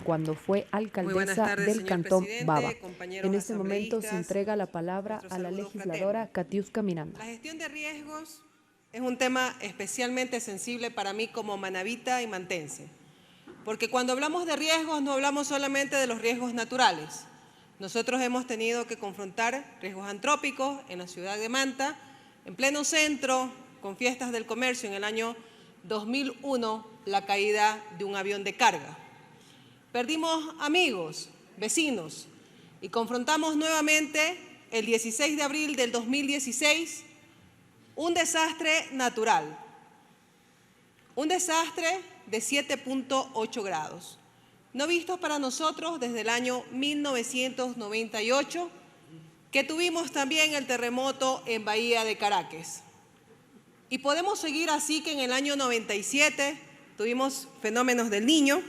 cuando fue alcaldesa del Cantón Baba. En este momento se entrega la palabra a la legisladora Katiuska Miranda. La gestión de riesgos es un tema especialmente sensible para mí como manabita y mantense, porque cuando hablamos de riesgos no hablamos solamente de los riesgos naturales. Nosotros hemos tenido que confrontar riesgos antrópicos en la ciudad de Manta, en pleno centro, con fiestas del comercio en el año 2001, la caída de un avión de carga. Perdimos amigos, vecinos, y confrontamos nuevamente el 16 de abril del 2016 un desastre natural, un desastre de 7.8 grados, no visto para nosotros desde el año 1998, que tuvimos también el terremoto en Bahía de Caracas. Y podemos seguir así, que en el año 97 tuvimos fenómenos del Niño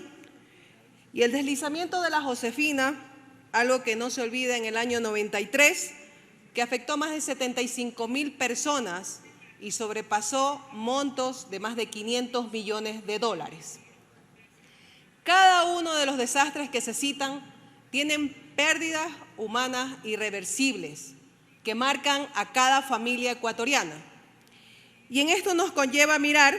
y el deslizamiento de la Josefina, algo que no se olvida, en el año 93, que afectó más de 75.000 personas y sobrepasó montos de más de 500 millones de dólares. Cada uno de los desastres que se citan tienen pérdidas humanas irreversibles que marcan a cada familia ecuatoriana. Y en esto nos conlleva mirar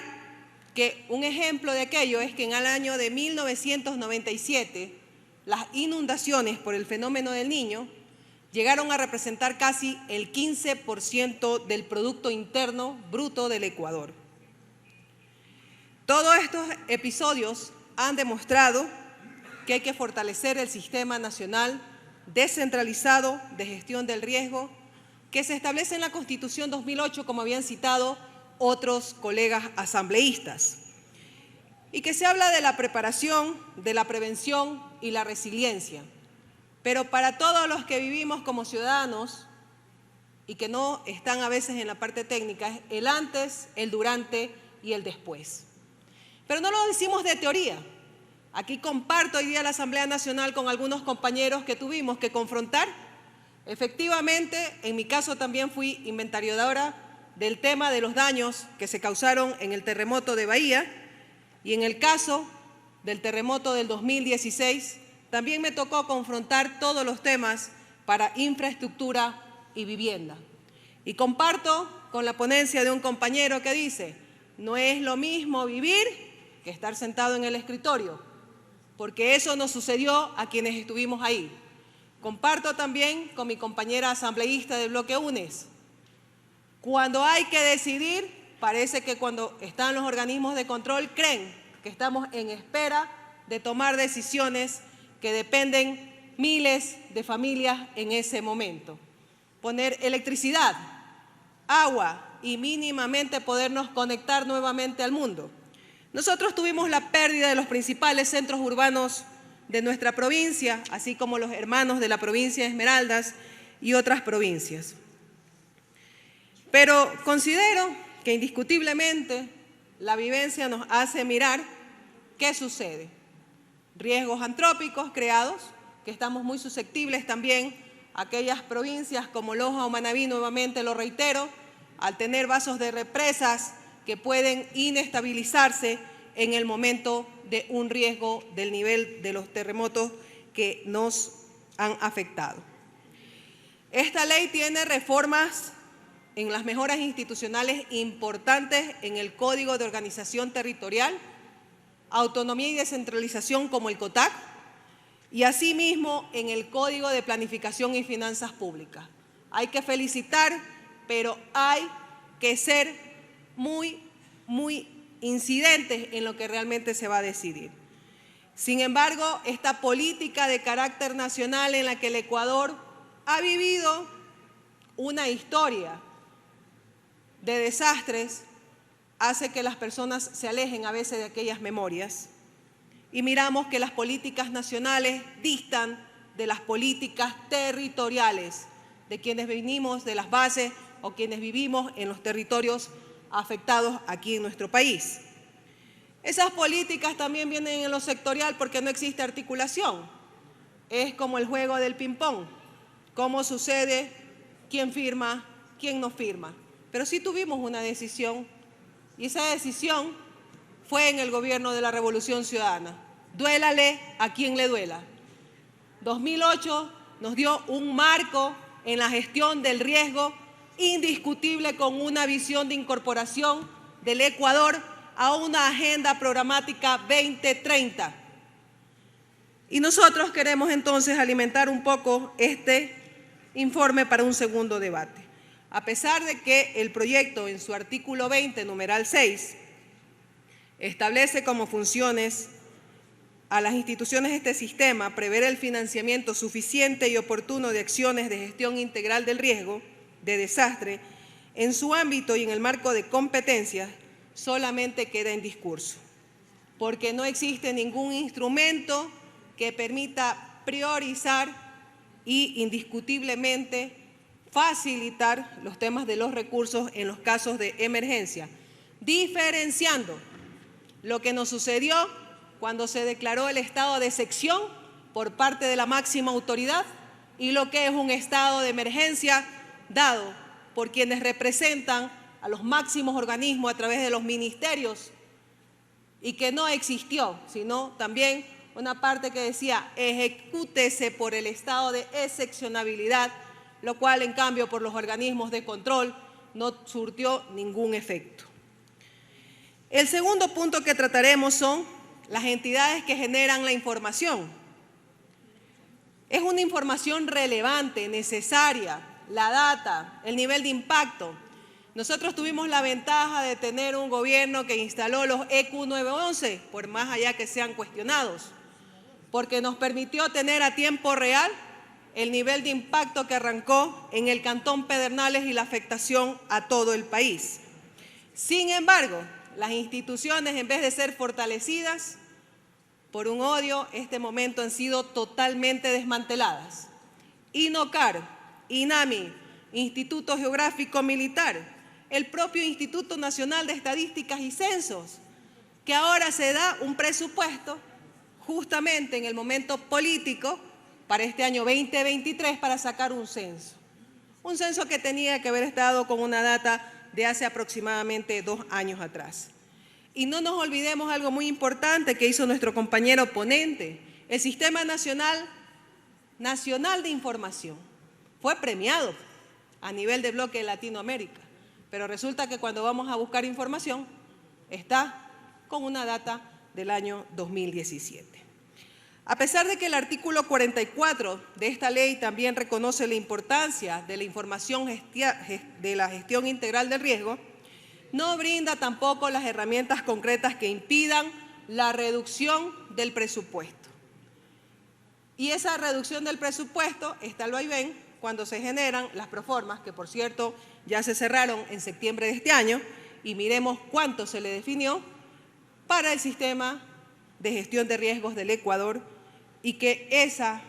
que un ejemplo de aquello es que en el año de 1997 las inundaciones por el fenómeno del Niño llegaron a representar casi el 15% del Producto Interno Bruto del Ecuador. Todos estos episodios han demostrado que hay que fortalecer el Sistema Nacional Descentralizado de Gestión del Riesgo que se establece en la Constitución 2008, como habían citado otros colegas asambleístas, y que se habla de la preparación, de la prevención y la resiliencia. Pero para todos los que vivimos como ciudadanos y que no están a veces en la parte técnica, es el antes, el durante y el después. Pero no lo decimos de teoría. Aquí comparto hoy día la Asamblea Nacional con algunos compañeros que tuvimos que confrontar. Efectivamente, en mi caso también fui inventariadora del tema de los daños que se causaron en el terremoto de Bahía, y en el caso del terremoto del 2016 también me tocó confrontar todos los temas para infraestructura y vivienda. Y comparto con la ponencia de un compañero que dice: no es lo mismo vivir que estar sentado en el escritorio, porque eso nos sucedió a quienes estuvimos ahí. Comparto también con mi compañera asambleísta del bloque UNES. Cuando hay que decidir, parece que cuando están los organismos de control creen que estamos en espera de tomar decisiones que dependen miles de familias en ese momento. Poner electricidad, agua y mínimamente podernos conectar nuevamente al mundo. Nosotros tuvimos la pérdida de los principales centros urbanos de nuestra provincia, así como los hermanos de la provincia de Esmeraldas y otras provincias. Pero considero que indiscutiblemente la vivencia nos hace mirar qué sucede. Riesgos antrópicos creados, que estamos muy susceptibles también a aquellas provincias como Loja o Manabí, nuevamente lo reitero, al tener vasos de represas que pueden inestabilizarse en el momento de un riesgo del nivel de los terremotos que nos han afectado. Esta ley tiene reformas en las mejoras institucionales importantes en el Código de Organización Territorial, Autonomía y Descentralización como el COTAC, y asimismo en el Código de Planificación y Finanzas Públicas. Hay que felicitar, pero hay que ser muy incidentes en lo que realmente se va a decidir. Sin embargo, esta política de carácter nacional en la que el Ecuador ha vivido una historia de desastres hace que las personas se alejen a veces de aquellas memorias y miramos que las políticas nacionales distan de las políticas territoriales de quienes venimos de las bases o quienes vivimos en los territorios afectados aquí en nuestro país. Esas políticas también vienen en lo sectorial porque no existe articulación. Es como el juego del ping-pong. ¿Cómo sucede? ¿Quién firma? ¿Quién no firma? Pero sí tuvimos una decisión, y esa decisión fue en el gobierno de la Revolución Ciudadana, duélale a quien le duela. 2008 nos dio un marco en la gestión del riesgo indiscutible con una visión de incorporación del Ecuador a una agenda programática 2030. Y nosotros queremos entonces alimentar un poco este informe para un segundo debate. A pesar de que el proyecto en su artículo 20, numeral 6, establece como funciones a las instituciones de este sistema prever el financiamiento suficiente y oportuno de acciones de gestión integral del riesgo de desastre en su ámbito y en el marco de competencias, solamente queda en discurso, porque no existe ningún instrumento que permita priorizar y indiscutiblemente facilitar los temas de los recursos en los casos de emergencia, diferenciando lo que nos sucedió cuando se declaró el estado de excepción por parte de la máxima autoridad y lo que es un estado de emergencia dado por quienes representan a los máximos organismos a través de los ministerios y que no existió, sino también una parte que decía ejecútese por el estado de excepcionalidad, lo cual en cambio por los organismos de control no surtió ningún efecto. El segundo punto que trataremos son las entidades que generan la información. Es una información relevante, necesaria, la data, el nivel de impacto. Nosotros tuvimos la ventaja de tener un gobierno que instaló los EQ 911, por más allá que sean cuestionados, porque nos permitió tener a tiempo real el nivel de impacto que arrancó en el Cantón Pedernales y la afectación a todo el país. Sin embargo, las instituciones, en vez de ser fortalecidas por un odio, este momento han sido totalmente desmanteladas. INOCAR, INAMI, Instituto Geográfico Militar, el propio Instituto Nacional de Estadísticas y Censos, que ahora se da un presupuesto justamente en el momento político para este año 2023 para sacar un censo. Un censo que tenía que haber estado con una data de hace aproximadamente 2 años atrás. Y no nos olvidemos algo muy importante que hizo nuestro compañero ponente. El Sistema Nacional de Información fue premiado a nivel de bloque de Latinoamérica, pero resulta que cuando vamos a buscar información está con una data del año 2017. A pesar de que el artículo 44 de esta ley también reconoce la importancia de la información de la gestión integral del riesgo, no brinda tampoco las herramientas concretas que impidan la reducción del presupuesto. Y esa reducción del presupuesto está al vaivén cuando se generan las proformas, que por cierto ya se cerraron en septiembre de este año, y miremos cuánto se le definió para el sistema de gestión de riesgos del Ecuador, y que esa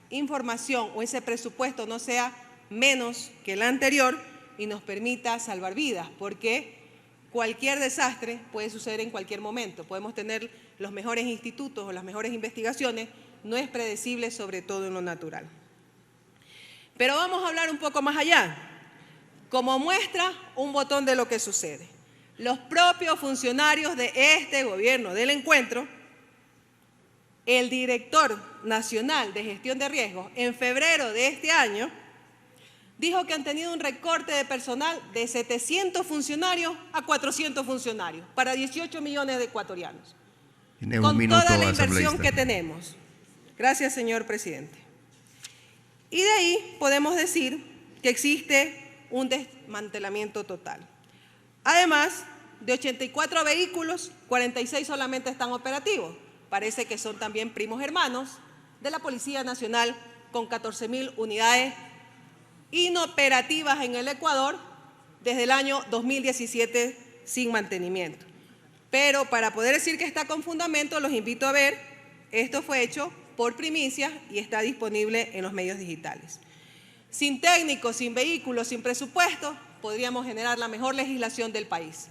información o ese presupuesto no sea menos que el anterior y nos permita salvar vidas, porque cualquier desastre puede suceder en cualquier momento. Podemos tener los mejores institutos o las mejores investigaciones, no es predecible, sobre todo en lo natural. Pero vamos a hablar un poco más allá. Como muestra, un botón de lo que sucede. Los propios funcionarios de este gobierno del encuentro, el director nacional de gestión de riesgos, en febrero de este año, dijo que han tenido un recorte de personal de 700 funcionarios a 400 funcionarios para 18 millones de ecuatorianos. Con toda la inversión que tenemos. Gracias, señor presidente. Y de ahí podemos decir que existe un desmantelamiento total. Además, de 84 vehículos, 46 solamente están operativos. Parece que son también primos hermanos de la Policía Nacional con 14.000 unidades inoperativas en el Ecuador desde el año 2017 sin mantenimiento. Pero para poder decir que está con fundamento, los invito a ver, esto fue hecho por primicia y está disponible en los medios digitales. Sin técnicos, sin vehículos, sin presupuesto, podríamos generar la mejor legislación del país.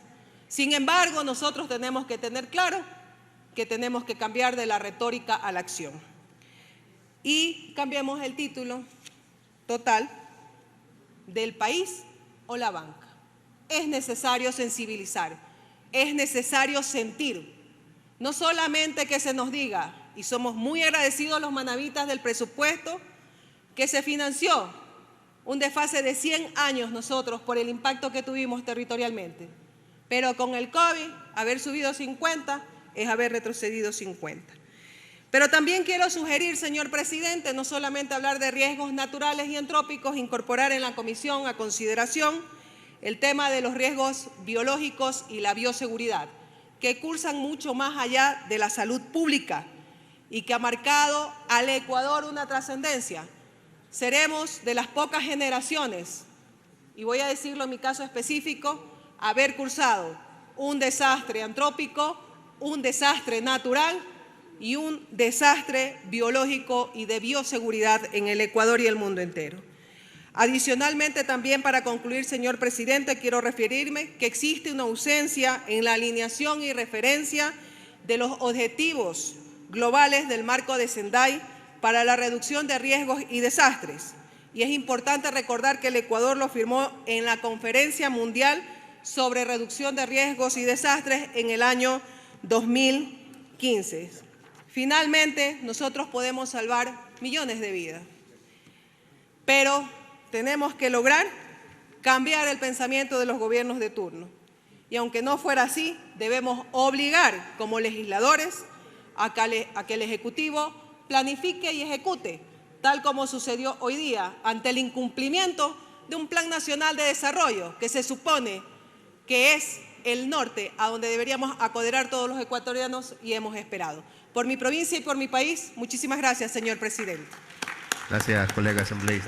Sin embargo, nosotros tenemos que tener claro que tenemos que cambiar de la retórica a la acción. Y cambiemos el título total del país o la banca. Es necesario sensibilizar, es necesario sentir. No solamente que se nos diga, y somos muy agradecidos los manavitas del presupuesto que se financió un desfase de 100 años nosotros por el impacto que tuvimos territorialmente. Pero con el COVID, haber subido 50 es haber retrocedido 50. Pero también quiero sugerir, señor presidente, no solamente hablar de riesgos naturales y antrópicos, incorporar en la comisión a consideración el tema de los riesgos biológicos y la bioseguridad, que cursan mucho más allá de la salud pública y que ha marcado al Ecuador una trascendencia. Seremos de las pocas generaciones, y voy a decirlo en mi caso específico, haber cursado un desastre antrópico, un desastre natural y un desastre biológico y de bioseguridad en el Ecuador y el mundo entero. Adicionalmente, también para concluir, señor presidente, quiero referirme que existe una ausencia en la alineación y referencia de los objetivos globales del marco de Sendai para la reducción de riesgos y desastres. Y es importante recordar que el Ecuador lo firmó en la Conferencia Mundial sobre Reducción de Riesgos y Desastres en el año 2015. Finalmente, nosotros podemos salvar millones de vidas, pero tenemos que lograr cambiar el pensamiento de los gobiernos de turno. Y aunque no fuera así, debemos obligar como legisladores a que el Ejecutivo planifique y ejecute, tal como sucedió hoy día ante el incumplimiento de un Plan Nacional de Desarrollo, que se supone que es el norte a donde deberíamos apoderar todos los ecuatorianos y hemos esperado. Por mi provincia y por mi país, muchísimas gracias, señor presidente. Gracias, colega asambleísta.